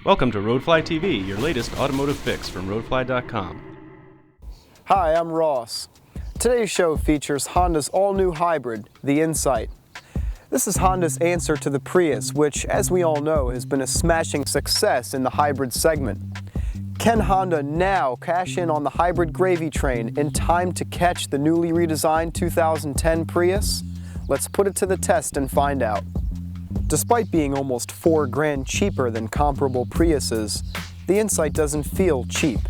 Welcome to RoadflyTV, your latest automotive fix from RoadflyTV.com. Hi, I'm Ross. Today's show features Honda's all-new hybrid, the Insight. This is Honda's answer to the Prius, which, as we all know, has been a smashing success in the hybrid segment. Can Honda now cash in on the hybrid gravy train in time to catch the newly redesigned 2010 Prius? Let's put it to the test and find out. Despite being almost $4,000 cheaper than comparable Priuses, the Insight doesn't feel cheap.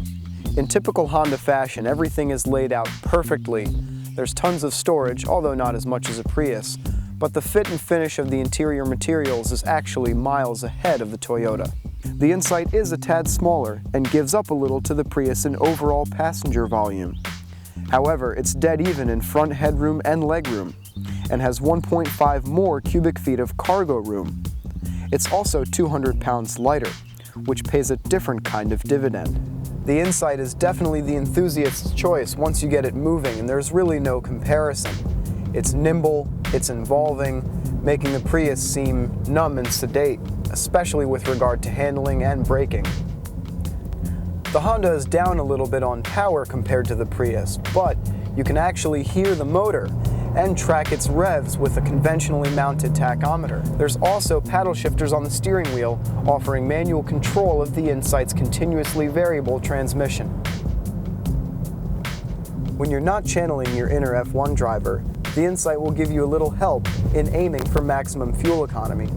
In typical Honda fashion, everything is laid out perfectly. There's tons of storage, although not as much as a Prius, but the fit and finish of the interior materials is actually miles ahead of the Toyota. The Insight is a tad smaller and gives up a little to the Prius in overall passenger volume. However, it's dead even in front headroom and legroom, and has 1.5 more cubic feet of cargo room. It's also 200 pounds lighter, which pays a different kind of dividend. The Insight is definitely the enthusiast's choice once you get it moving, and there's really no comparison. It's nimble, it's involving, making the Prius seem numb and sedate, especially with regard to handling and braking. The Honda is down a little bit on power compared to the Prius, but you can actually hear the motor and track its revs with a conventionally mounted tachometer. There's also paddle shifters on the steering wheel, offering manual control of the Insight's continuously variable transmission. When you're not channeling your inner F1 driver, the Insight will give you a little help in aiming for maximum fuel economy.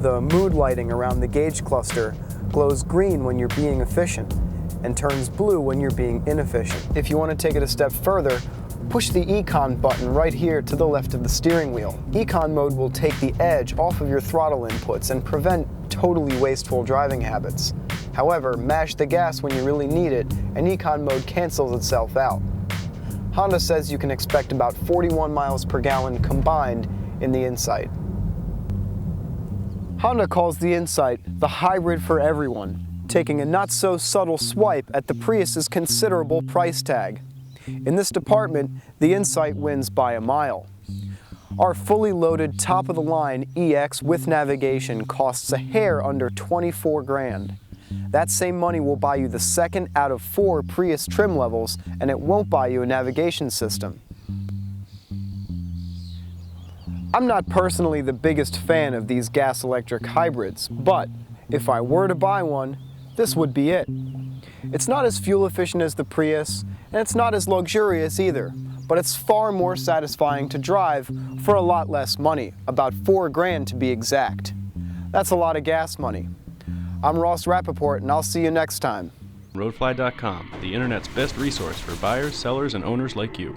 The mood lighting around the gauge cluster glows green when you're being efficient and turns blue when you're being inefficient. If you want to take it a step further, push the Econ button right here to the left of the steering wheel. Econ mode will take the edge off of your throttle inputs and prevent totally wasteful driving habits. However, mash the gas when you really need it, and Econ mode cancels itself out. Honda says you can expect about 41 miles per gallon combined in the Insight. Honda calls the Insight the hybrid for everyone, taking a not-so-subtle swipe at the Prius's considerable price tag. In this department, the Insight wins by a mile. Our fully loaded top-of-the-line EX with navigation costs a hair under $24,000. That same money will buy you the second out of 4 Prius trim levels, and it won't buy you a navigation system. I'm not personally the biggest fan of these gas-electric hybrids, but if I were to buy one, this would be it. It's not as fuel efficient as the Prius, and it's not as luxurious either, but it's far more satisfying to drive for a lot less money, about $4,000 to be exact. That's a lot of gas money. I'm Ross Rappaport, and I'll see you next time. RoadflyTV.com, the internet's best resource for buyers, sellers, and owners like you.